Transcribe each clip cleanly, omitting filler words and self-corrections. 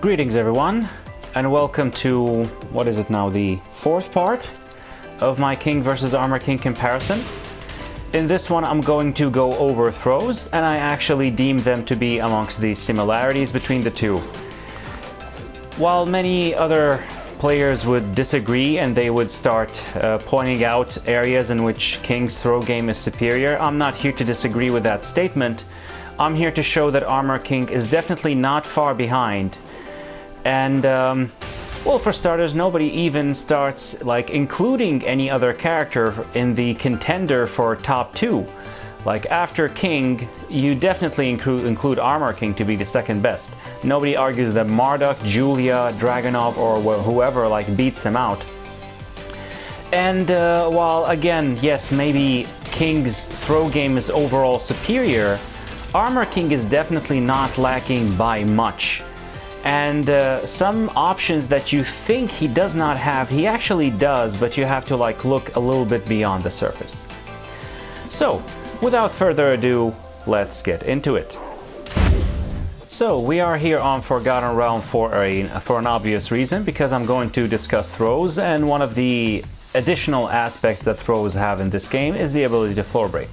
Greetings everyone, and welcome to, what is it now, the fourth part of my King versus Armor King comparison. In this one I'm going to go over throws, and I actually deem them to be amongst the similarities between the two. While many other players would disagree and they would start pointing out areas in which King's throw game is superior, I'm not here to disagree with that statement. I'm here to show that Armor King is definitely not far behind. And, well, for starters, nobody even starts, like, including any other character in the contender for top 2. Like, after King, you definitely include Armor King to be the second best. Nobody argues that Marduk, Julia, Dragunov, or whoever, like, beats him out. And, while, again, yes, maybe King's throw game is overall superior, Armor King is definitely not lacking by much. And some options that you think he does not have, he actually does, but you have to like look a little bit beyond the surface. So, without further ado, let's get into it. So, we are here on Forgotten Realm for an obvious reason, because I'm going to discuss throws, and one of the additional aspects that throws have in this game is the ability to floor break.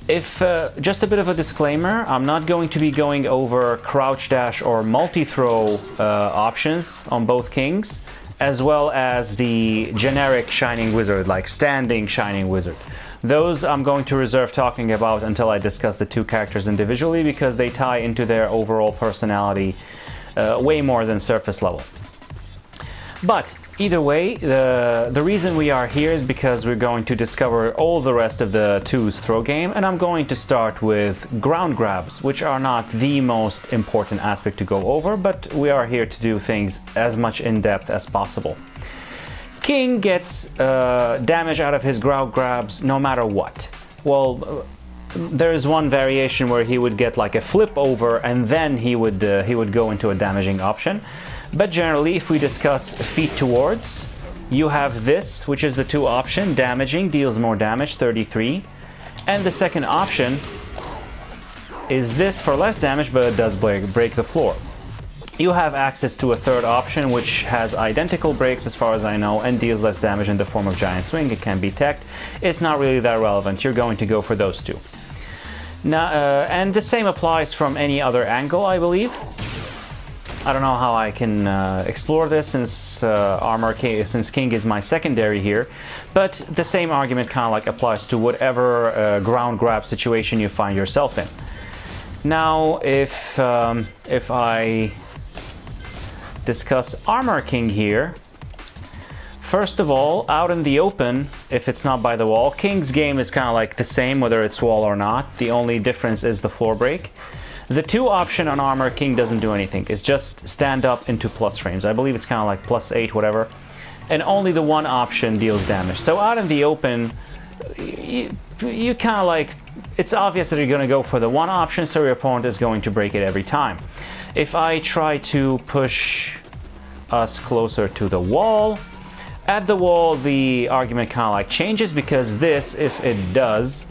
Just a bit of a disclaimer, I'm not going to be going over crouch dash or multi-throw options on both Kings, as well as the generic Shining Wizard, like standing Shining Wizard. Those I'm going to reserve talking about until I discuss the two characters individually, because they tie into their overall personality way more than surface level. But either way, the reason we are here is because we're going to discover all the rest of the 2's throw game, and I'm going to start with ground grabs, which are not the most important aspect to go over, but we are here to do things as much in depth as possible. King gets damage out of his ground grabs no matter what. Well, there is one variation where he would get like a flip over and then he would go into a damaging option. But generally, if we discuss feet towards, you have this, which is the 2 option. Damaging deals more damage, 33. And the second option is this for less damage, but it does break the floor. You have access to a third option, which has identical breaks as far as I know, and deals less damage in the form of Giant Swing. It can be teched. It's not really that relevant. You're going to go for those 2. Now, and the same applies from any other angle, I believe. I don't know how I can explore this since King is my secondary here, but the same argument kind of like applies to whatever ground grab situation you find yourself in. Now, if I discuss Armor King here, first of all, out in the open, if it's not by the wall, King's game is kind of like the same whether it's wall or not. The only difference is the floor break. The 2 option on Armor King doesn't do anything. It's just stand up into plus frames. I believe it's kind of like +8, whatever. And only the 1 option deals damage. So out in the open, you kind of like, it's obvious that you're going to go for the 1 option, so your opponent is going to break it every time. If I try to push us closer to the wall, at the wall the argument kind of like changes, because this, if it does,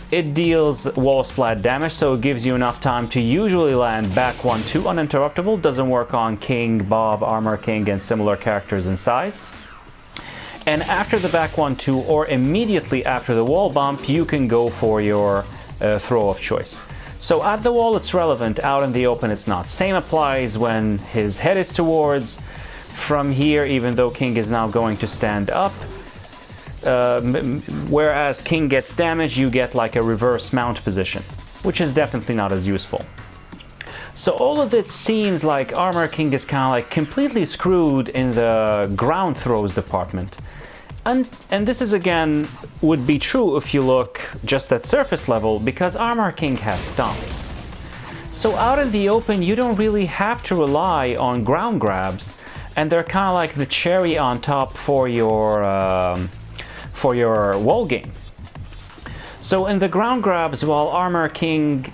it deals wall splat damage, so it gives you enough time to usually land back 1-2 uninterruptible. Doesn't work on King, Bob, Armor King, and similar characters in size. And after the back 1-2, or immediately after the wall bump, you can go for your throw of choice. So at the wall it's relevant, out in the open it's not. Same applies when his head is towards. From here, even though King is now going to stand up, whereas King gets damage, you get like a reverse mount position, which is definitely not as useful. So all of it seems like Armor King is kind of like completely screwed in the ground throws department. And this is again would be true if you look just at surface level, because Armor King has stomps. So out in the open you don't really have to rely on ground grabs, and they're kind of like the cherry on top for your wall game. So in the ground grabs, while Armor King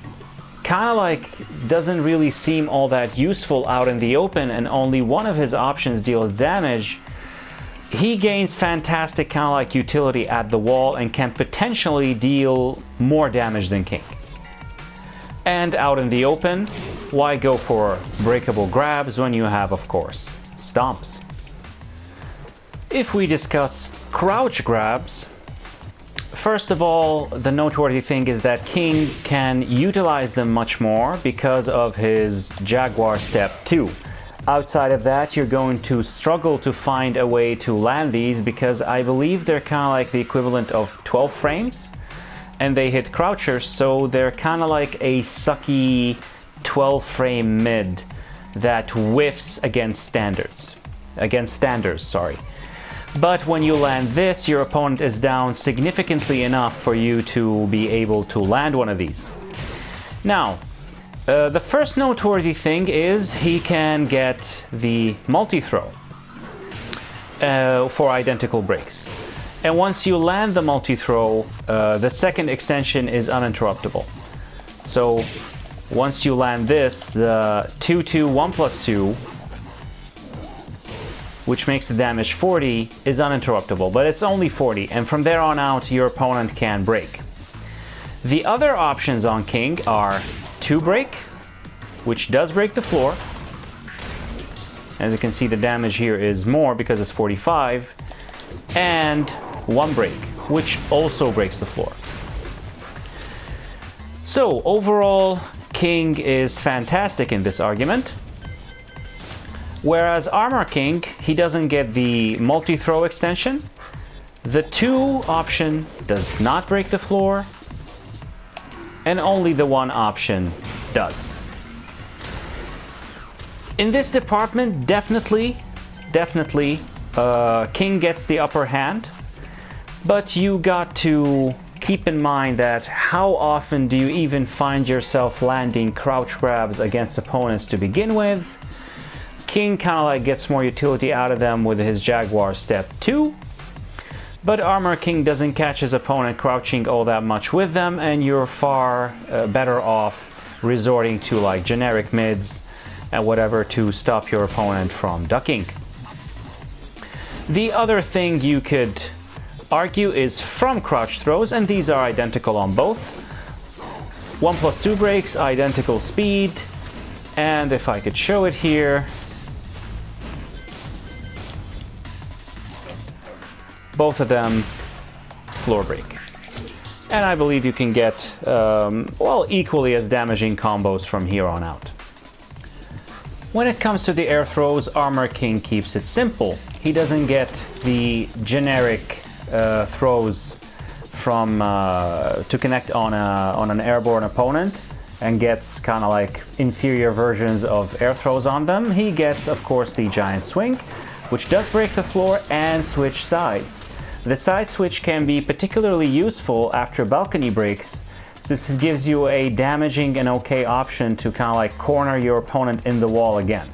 kind of like doesn't really seem all that useful out in the open, and only one of his options deals damage, he gains fantastic kind of like utility at the wall and can potentially deal more damage than King. And out in the open, why go for breakable grabs when you have, of course, stomps? If we discuss crouch grabs, first of all, the noteworthy thing is that King can utilize them much more because of his Jaguar Step 2. Outside of that, you're going to struggle to find a way to land these because I believe they're kind of like the equivalent of 12 frames and they hit crouchers, so they're kind of like a sucky 12 frame mid that whiffs against standards. Sorry. But when you land this, your opponent is down significantly enough for you to be able to land one of these. Now, the first noteworthy thing is he can get the multi-throw for identical breaks. And once you land the multi-throw, the second extension is uninterruptible. So once you land this, the 2-2 1+2, which makes the damage 40, is uninterruptible, but it's only 40, and from there on out your opponent can break. The other options on King are 2 break, which does break the floor. As you can see, the damage here is more because it's 45, and 1 break, which also breaks the floor. So overall, King is fantastic in this argument. Whereas Armor King, he doesn't get the multi-throw extension. The 2 option does not break the floor, and only the 1 option does. In this department, definitely, King gets the upper hand, but you got to keep in mind that how often do you even find yourself landing crouch grabs against opponents to begin with? King kind of like gets more utility out of them with his Jaguar Step 2, but Armor King doesn't catch his opponent crouching all that much with them, and you're far better off resorting to like generic mids and whatever to stop your opponent from ducking. The other thing you could argue is from crouch throws, and these are identical on both. 1+2 breaks, identical speed, and if I could show it here, both of them floor break. And I believe you can get, well, equally as damaging combos from here on out. When it comes to the air throws, Armor King keeps it simple. He doesn't get the generic throws from to connect on an airborne opponent and gets kind of like inferior versions of air throws on them. He gets, of course, the giant swing, which does break the floor and switch sides. The side switch can be particularly useful after balcony breaks, since it gives you a damaging and okay option to kind of like corner your opponent in the wall again.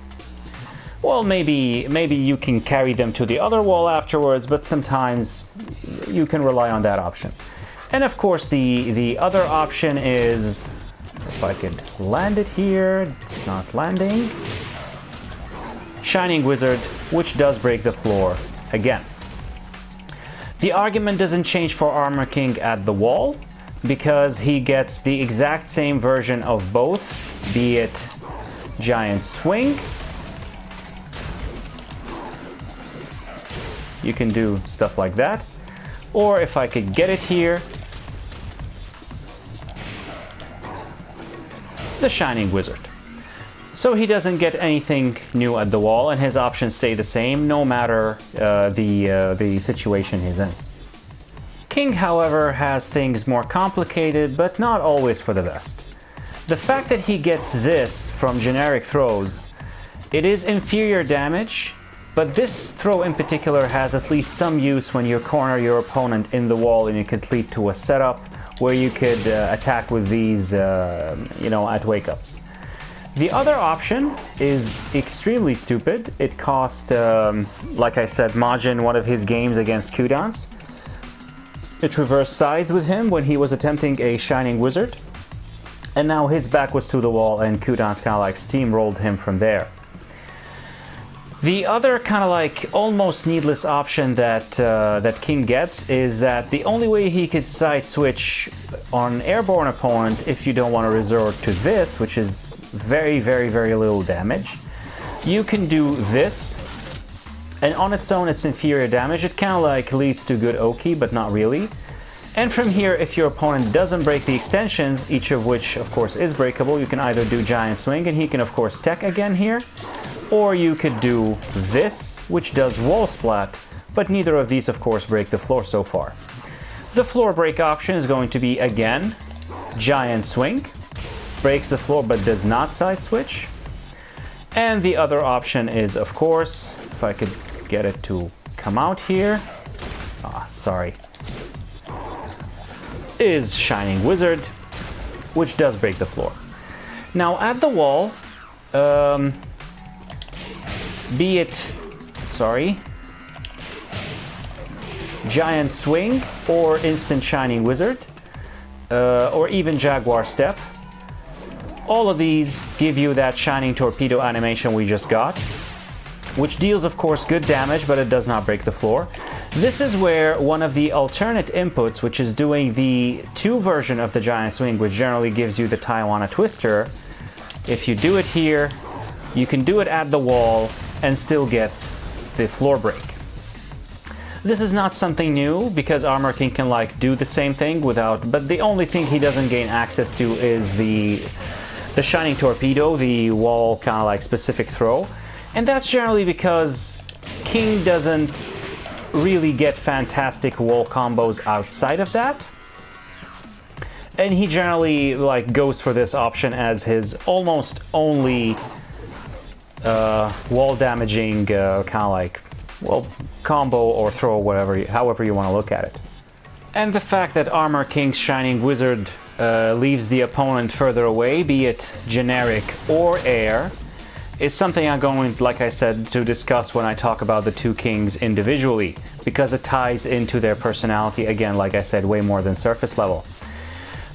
Well, maybe you can carry them to the other wall afterwards, but sometimes you can rely on that option. And of course, the other option is, if I could land it here, it's not landing. Shining Wizard, which does break the floor again. The argument doesn't change for Armor King at the wall, because he gets the exact same version of both, be it Giant Swing. You can do stuff like that. Or if I could get it here, the Shining Wizard. So he doesn't get anything new at the wall, and his options stay the same no matter the situation he's in. King, however, has things more complicated, but not always for the best. The fact that he gets this from generic throws, it is inferior damage, but this throw in particular has at least some use when you corner your opponent in the wall, and it could lead to a setup where you could attack with these, at wake-ups. The other option is extremely stupid. It cost, like I said, Majin one of his games against Kudans. It reversed sides with him when he was attempting a Shining Wizard, and now his back was to the wall and Kudans kind of like steamrolled him from there. The other kind of like almost needless option that King gets is that the only way he could side switch on an airborne opponent, if you don't want to resort to this, which is very, very, very little damage. You can do this, and on its own it's inferior damage. It kind of like leads to good Oki, but not really. And from here, if your opponent doesn't break the extensions, each of which of course is breakable, you can either do Giant Swing, and he can of course tech again here, or you could do this, which does Wall Splat, but neither of these of course break the floor so far. The floor break option is going to be again Giant Swing, breaks the floor but does not side switch. And the other option is of course, if I could get it to come out here, sorry, is Shining Wizard, which does break the floor. Now at the wall, be it, Giant Swing or Instant Shining Wizard, or even Jaguar Step, all of these give you that Shining Torpedo animation we just got, which deals of course good damage, but it does not break the floor. This is where one of the alternate inputs, which is doing the 2 version of the Giant Swing, which generally gives you the Taiwana Twister, if you do it here, you can do it at the wall and still get the floor break. This is not something new, because Armor King can like do the same thing without, but the only thing he doesn't gain access to is the Shining Torpedo, the wall kind of like specific throw. And that's generally because King doesn't really get fantastic wall combos outside of that, and he generally like goes for this option as his almost only wall damaging kind of like, well, combo or throw, whatever, however you want to look at it. And the fact that Armor King's Shining Wizard leaves the opponent further away, be it generic or air, is something I'm going, like I said, to discuss when I talk about the 2 kings individually, because it ties into their personality, again, like I said, way more than surface level.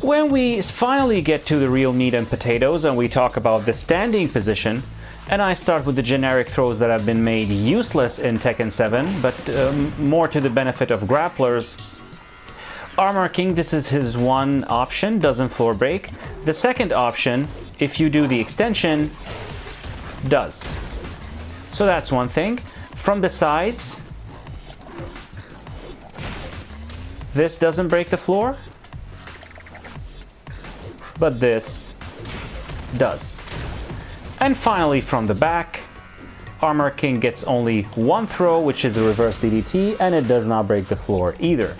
When we finally get to the real meat and potatoes and we talk about the standing position, and I start with the generic throws that have been made useless in Tekken 7, but more to the benefit of grapplers, Armor King, this is his one option, doesn't floor break. The second option, if you do the extension, does. So that's one thing. From the sides, this doesn't break the floor, but this does. And finally, from the back, Armor King gets only one throw, which is a reverse DDT, and it does not break the floor either.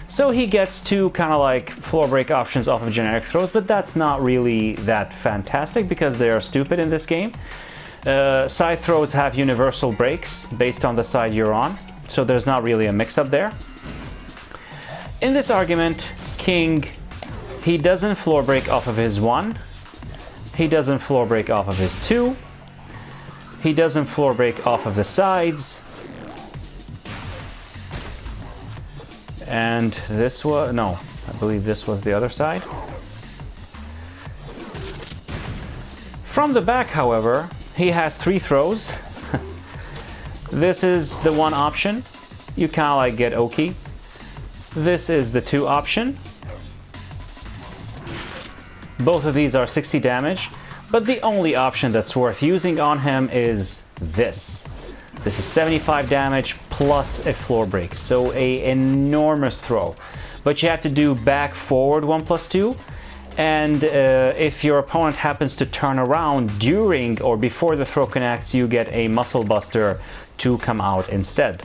So he gets 2 kind of like floor break options off of generic throws, but that's not really that fantastic because they are stupid in this game. Side throws have universal breaks based on the side you're on, so there's not really a mix-up there. In this argument, King, he doesn't floor break off of his 1, he doesn't floor break off of his 2, he doesn't floor break off of the sides, and this was, no, I believe this was the other side. From the back, however, he has 3 throws. This is the 1 option. You kind of like get Oki. This is the 2 option. Both of these are 60 damage, but the only option that's worth using on him is this. This is 75 damage plus a floor break, so a enormous throw. But you have to do back forward 1+2. And if your opponent happens to turn around during or before the throw connects, you get a Muscle Buster to come out instead.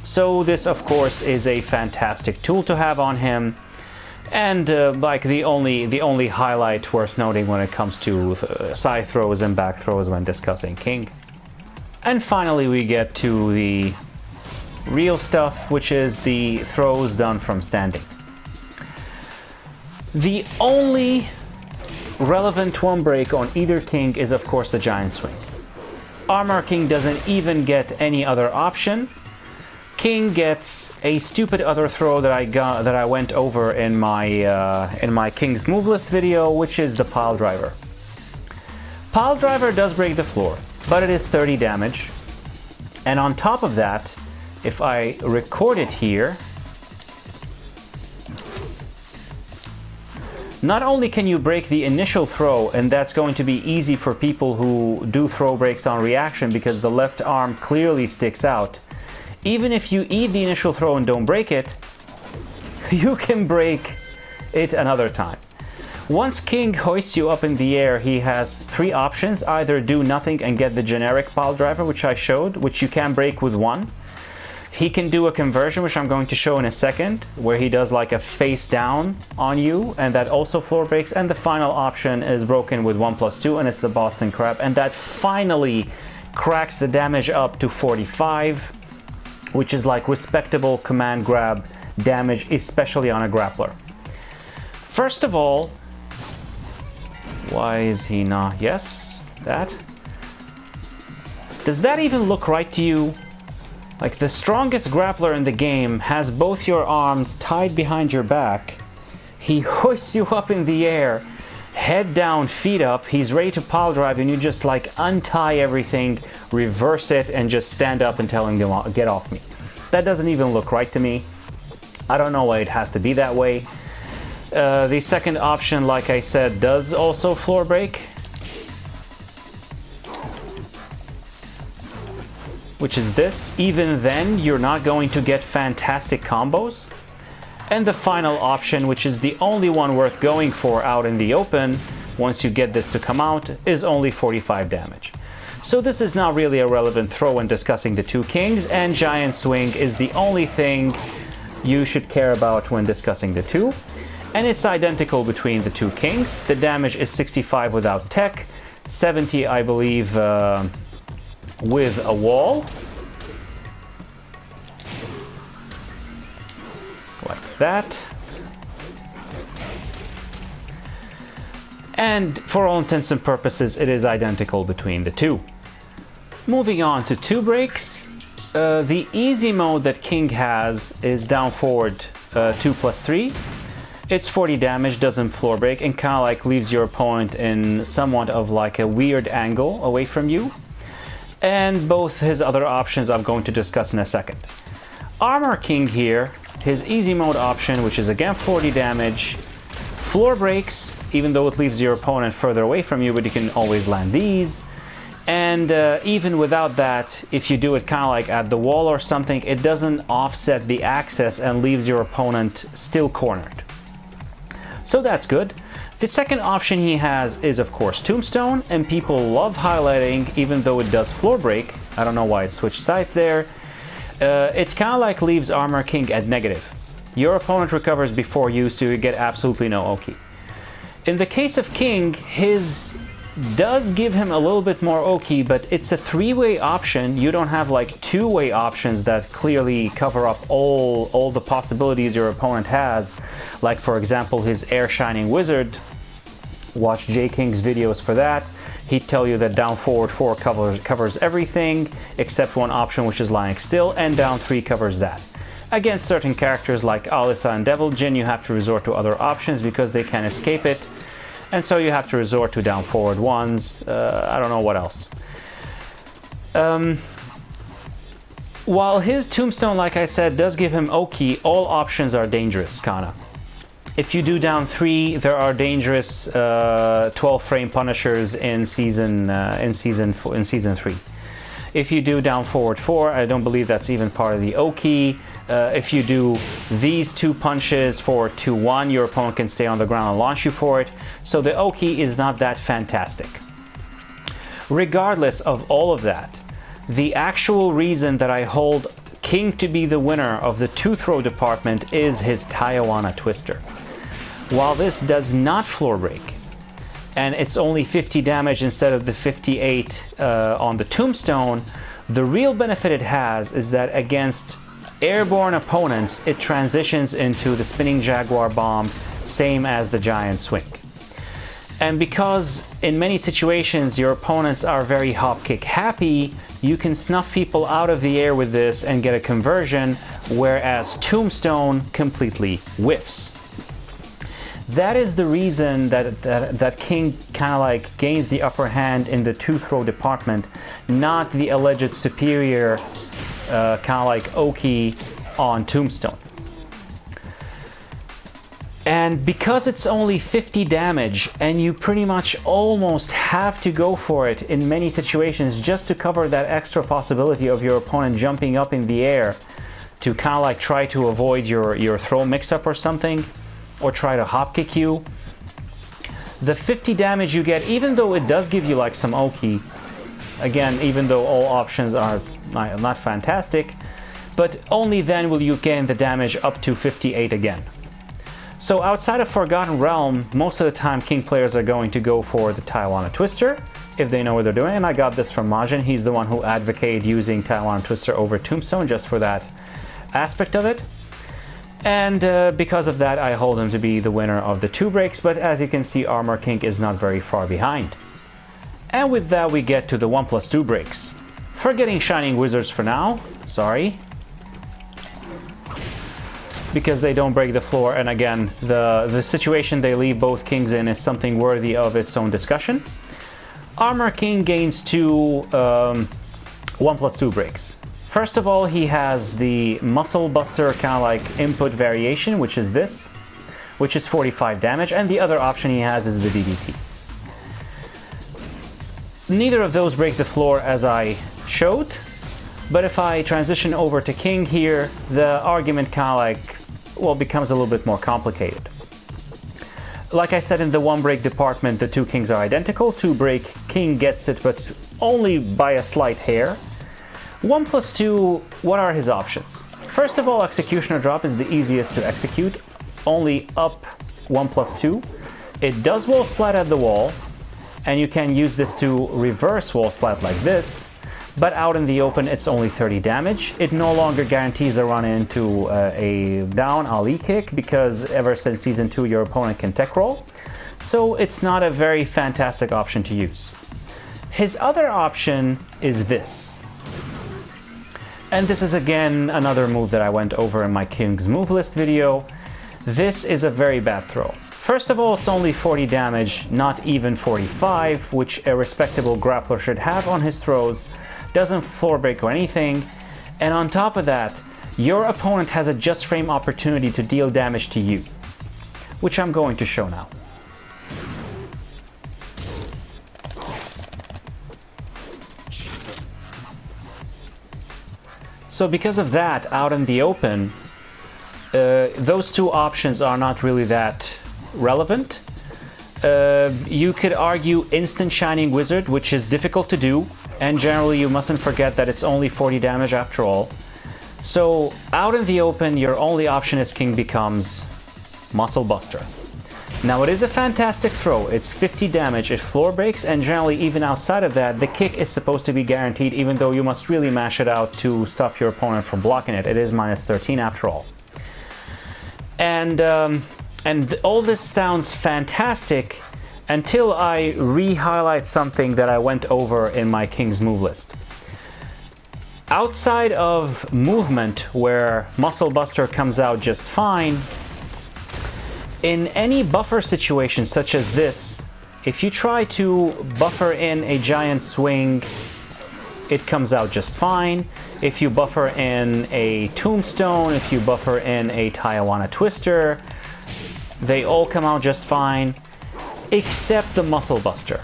So this, of course, is a fantastic tool to have on him, and like the only highlight worth noting when it comes to side throws and back throws when discussing King. And finally, we get to the real stuff, which is the throws done from standing. The only relevant 1 break on either King is of course the Giant Swing. Armor King doesn't even get any other option. King gets a stupid other throw that I went over in my King's Move List video, which is the Pile Driver. Pile Driver does break the floor, but it is 30 damage. And on top of that, if I record it here, not only can you break the initial throw, and that's going to be easy for people who do throw breaks on reaction because the left arm clearly sticks out. Even if you eat the initial throw and don't break it, you can break it another time. Once King hoists you up in the air, he has three options. Either do nothing and get the generic pile driver, which I showed, which you can break with one. He can do a conversion, which I'm going to show in a second, where he does like a face down on you, and that also floor breaks. And the final option is broken with 1+2, and it's the Boston Crab, and that finally cracks the damage up to 45, which is like respectable command grab damage, especially on a grappler. First of all, why is he not? Yes, that. Does that even look right to you? Like, the strongest grappler in the game has both your arms tied behind your back. He hoists you up in the air, head down, feet up. He's ready to pile drive, and you just like untie everything, reverse it, and just stand up and tell him, get off me. That doesn't even look right to me. I don't know why it has to be that way. The second option, like I said, does also floor break, which is this. Even then, you're not going to get fantastic combos. And the final option, which is the only one worth going for out in the open, once you get this to come out, is only 45 damage. So this is not really a relevant throw when discussing the two kings, and Giant Swing is the only thing you should care about when discussing the two. And it's identical between the two kings. The damage is 65 without tech, 70, I believe, with a wall. Like that. And for all intents and purposes, it is identical between the two. Moving on to two breaks. The easy mode that King has is down forward 2+3. It's 40 damage, doesn't floor break, and kind of like leaves your opponent in somewhat of like a weird angle away from you. And both his other options I'm going to discuss in a second. Armor King here, his easy mode option, which is again 40 damage, floor breaks, even though it leaves your opponent further away from you, but you can always land these. And even without that, if you do it kind of like at the wall or something, it doesn't offset the axis and leaves your opponent still cornered. So that's good. The second option he has is, of course, Tombstone, and people love highlighting, even though it does floor break. I don't know why it switched sides there. It kind of like leaves Armor King at negative. Your opponent recovers before you, so you get absolutely no Oki. In the case of King, his does give him a little bit more Oki, but it's a three-way option. You don't have like two-way options that clearly cover up all the possibilities your opponent has. Like, for example, his Air Shining Wizard. Watch J King's videos for that. He'd tell you that down forward 4 covers everything except one option, which is lying still, and down 3 covers that. Against certain characters like Alisa and Devil Jin, you have to resort to other options because they can't escape it. And so you have to resort to down forward ones. I don't know what else. While his Tombstone, like I said, does give him Oki, all options are dangerous, kinda. If you do down 3, there are dangerous 12-frame punishers in season 3. If you do down forward 4, I don't believe that's even part of the Oki. If you do these 2 punches for 2-1, your opponent can stay on the ground and launch you for it. So the Oki is not that fantastic. Regardless of all of that, the actual reason that I hold King to be the winner of the 2-throw department is his Tijuana Twister. While this does not floor break, and it's only 50 damage instead of the 58 on the Tombstone, the real benefit it has is that against airborne opponents, it transitions into the Spinning Jaguar Bomb, same as the Giant Swing. And because in many situations your opponents are very hop kick happy, you can snuff people out of the air with this and get a conversion, whereas Tombstone completely whiffs. That is the reason that King kind of like gains the upper hand in the 2-throw department, not the alleged superior kind of like Oki on Tombstone. And because it's only 50 damage, and you pretty much almost have to go for it in many situations just to cover that extra possibility of your opponent jumping up in the air to kind of like try to avoid your throw mix-up or something, or try to hop kick you. The 50 damage you get, even though it does give you like some Oki, again, even though all options are not fantastic, but only then will you gain the damage up to 58 again. So outside of Forgotten Realm, most of the time King players are going to go for the Taiwan Twister, if they know what they're doing, and I got this from Majin. He's the one who advocated using Taiwan Twister over Tombstone just for that aspect of it. And because of that, I hold him to be the winner of the 2 breaks, but as you can see, Armor King is not very far behind. And with that, we get to the 1+2 breaks. Forgetting Shining Wizards for now, sorry, because they don't break the floor, and again, the situation they leave both kings in is something worthy of its own discussion. Armor King gains 2 1+2 breaks. First of all, he has the Muscle Buster kind of like input variation, which is this, which is 45 damage, and the other option he has is the DDT. Neither of those break the floor as I showed, but if I transition over to King here, the argument kind of like, well, becomes a little bit more complicated. Like I said, in the 1 break department, the 2 kings are identical. 2 break, King gets it, but only by a slight hair. 1+2, what are his options? First of all, Executioner Drop is the easiest to execute, only up 1+2. It does wall splat at the wall, and you can use this to reverse wall splat like this, but out in the open it's only 30 damage. It no longer guarantees a run into a down Ali kick, because ever since Season 2 your opponent can tech roll, so it's not a very fantastic option to use. His other option is this. And this is again another move that I went over in my King's move list video. This is a very bad throw. First of all, it's only 40 damage, not even 45, which a respectable grappler should have on his throws. Doesn't floor break or anything. And on top of that, your opponent has a just frame opportunity to deal damage to you, which I'm going to show now. So because of that, out in the open, those 2 options are not really that relevant. You could argue Instant Shining Wizard, which is difficult to do, and generally you mustn't forget that it's only 40 damage after all. So out in the open, your only option as King becomes Muscle Buster. Now it is a fantastic throw, it's 50 damage, it floor breaks, and generally even outside of that, the kick is supposed to be guaranteed, even though you must really mash it out to stop your opponent from blocking it. It is -13 after all. And all this sounds fantastic until I re-highlight something that I went over in my King's move list. Outside of movement, where Muscle Buster comes out just fine, in any buffer situation such as this, if you try to buffer in a giant swing, it comes out just fine. If you buffer in a Tombstone, if you buffer in a Taiwan Twister, they all come out just fine, except the Muscle Buster.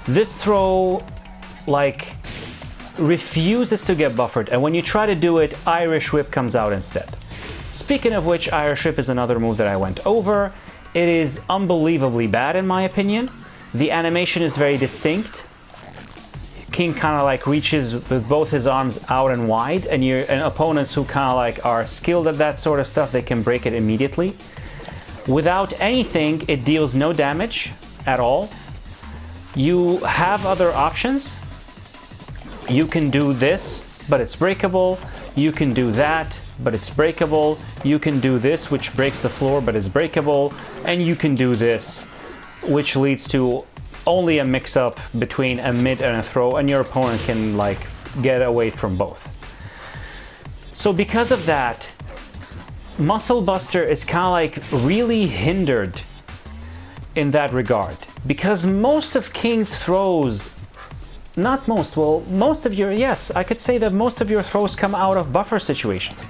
This throw, like, refuses to get buffered, and when you try to do it, Irish Whip comes out instead. Speaking of which, Irish Whip is another move that I went over. It is unbelievably bad in my opinion. The animation is very distinct. King kind of like reaches with both his arms out and wide, and opponents who kind of like are skilled at that sort of stuff, they can break it immediately. Without anything, it deals no damage at all. You have other options. You can do this, but it's breakable. You can do that, but it's breakable. You can do this, which breaks the floor, but is breakable. And you can do this, which leads to only a mix-up between a mid and a throw, and your opponent can like get away from both. So because of that, Muscle Buster is kind of like really hindered in that regard, because most of King's throws, not most, well, most of your, yes, I could say that most of your throws come out of buffer situations.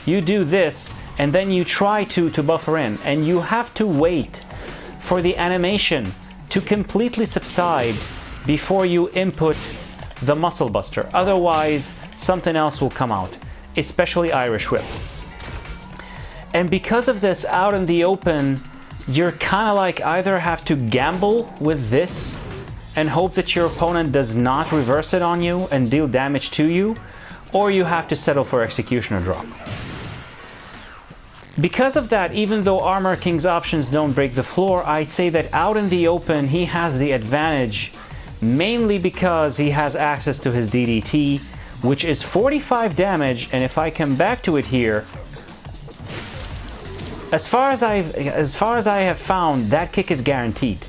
You do this, and then you try to buffer in, and you have to wait for the animation to completely subside before you input the Muscle Buster. Otherwise, something else will come out, especially Irish Whip. And because of this, out in the open, you're kind of like either have to gamble with this and hope that your opponent does not reverse it on you and deal damage to you, or you have to settle for Executioner drop. Because of that, even though Armor King's options don't break the floor, I'd say that out in the open he has the advantage, mainly because he has access to his DDT, which is 45 damage, and if I come back to it here, as far as I have found, that kick is guaranteed.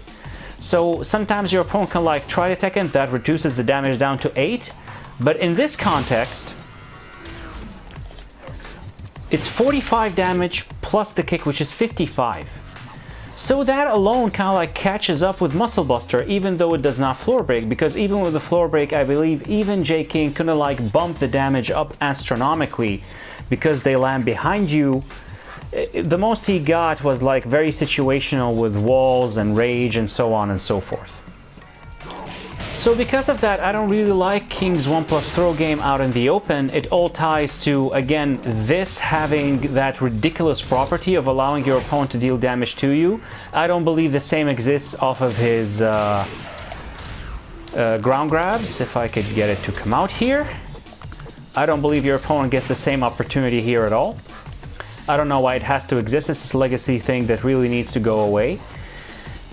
So sometimes your opponent can like try to Tekken, that reduces the damage down to 8, but in this context, it's 45 damage plus the kick, which is 55. So that alone kind of like catches up with Muscle Buster, even though it does not floor break, because even with the floor break, I believe even J King couldn't like bump the damage up astronomically because they land behind you. The most he got was like very situational with walls and rage and so on and so forth. So because of that, I don't really like King's 1+ throw game out in the open. It all ties to, again, this having that ridiculous property of allowing your opponent to deal damage to you. I don't believe the same exists off of his ground grabs, if I could get it to come out here. I don't believe your opponent gets the same opportunity here at all. I don't know why it has to exist. It's a legacy thing that really needs to go away.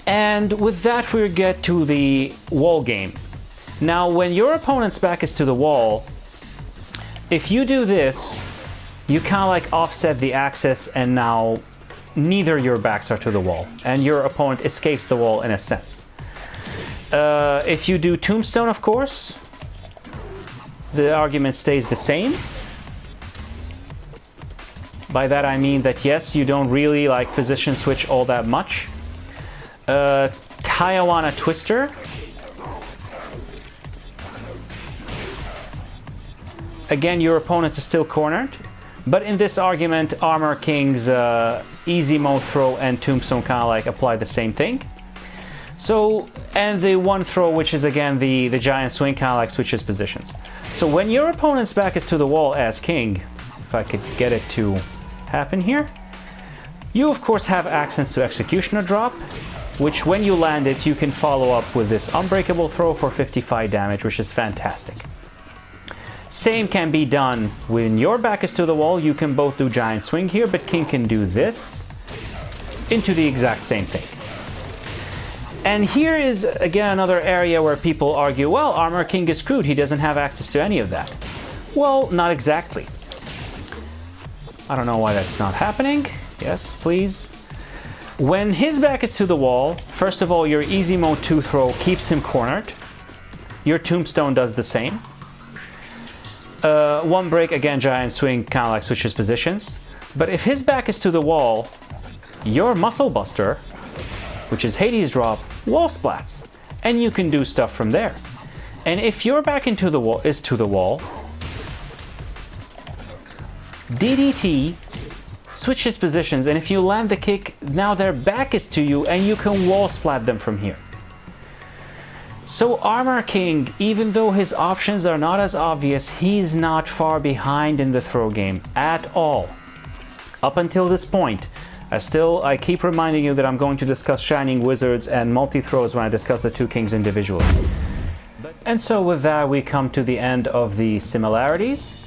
And with that, we get to the wall game. Now, when your opponent's back is to the wall, if you do this, you kind of like offset the axis, and now neither your backs are to the wall, and your opponent escapes the wall in a sense. If you do Tombstone, of course, the argument stays the same. By that I mean that yes, you don't really like position switch all that much. Tijuana Twister. Again, your opponent is still cornered, but in this argument, Armor King's easy mode throw and Tombstone kind of like apply the same thing. So, and the one throw, which is again the giant swing, kind of like switches positions. So when your opponent's back is to the wall as King, if I could get it to happen here, you of course have access to Executioner drop, which when you land it, you can follow up with this unbreakable throw for 55 damage, which is fantastic. Same can be done when your back is to the wall. You can both do giant swing here, but King can do this into the exact same thing. And here is again another area where people argue, well, Armor King is screwed, he doesn't have access to any of that. Well, not exactly. I don't know why that's not happening. Yes, please. When his back is to the wall, first of all, your easy mode 2 throw keeps him cornered. Your Tombstone does the same. One break, again, giant swing, kind of like switches positions. But if his back is to the wall, your Muscle Buster, which is Hades drop, wall splats, and you can do stuff from there. And if your back into the wall is to the wall, DDT switches positions, and if you land the kick, now their back is to you and you can wall splat them from here. So Armor King, even though his options are not as obvious, he's not far behind in the throw game at all. Up until this point, I keep reminding you that I'm going to discuss Shining Wizards and multi-throws when I discuss the two kings individually. And so with that, we come to the end of the similarities.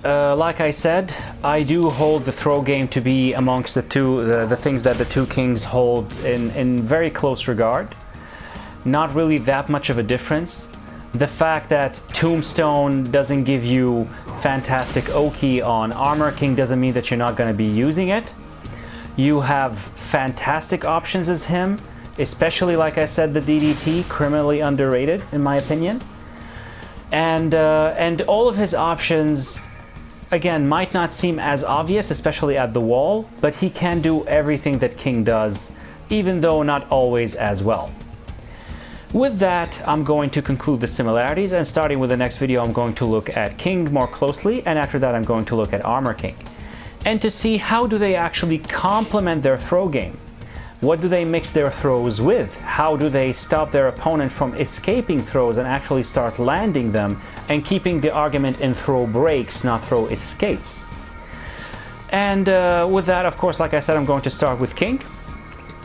Like I said, I do hold the throw game to be amongst the things that the two kings hold in very close regard. Not really that much of a difference. The fact that Tombstone doesn't give you fantastic Oki on Armor King doesn't mean that you're not going to be using it. You have fantastic options as him, especially, like I said, the DDT, criminally underrated in my opinion. And all of his options, again, might not seem as obvious, especially at the wall, but he can do everything that King does, even though not always as well. With that, I'm going to conclude the similarities, and starting with the next video, I'm going to look at King more closely, and after that, I'm going to look at Armor King. and to see how do they actually complement their throw game. What do they mix their throws with? How do they stop their opponent from escaping throws and actually start landing them and keeping the argument in throw breaks, not throw escapes? And with that, of course, like I said, I'm going to start with King.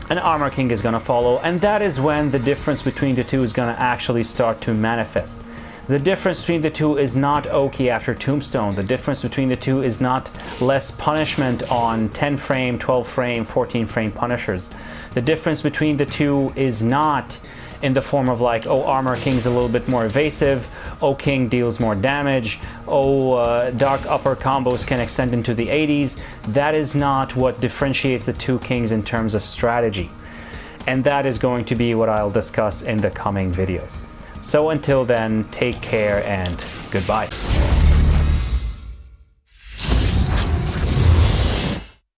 And Armor King is going to follow, and that is when the difference between the two is going to actually start to manifest. The difference between the two is not Oki after Tombstone. The difference between the two is not less punishment on 10 frame, 12 frame, 14 frame punishers. The difference between the two is not in the form of like, oh, Armor King's a little bit more evasive, oh, King deals more damage, oh, Dark Upper combos can extend into the 80s. That is not what differentiates the two Kings in terms of strategy. And that is going to be what I'll discuss in the coming videos. So until then, take care and goodbye.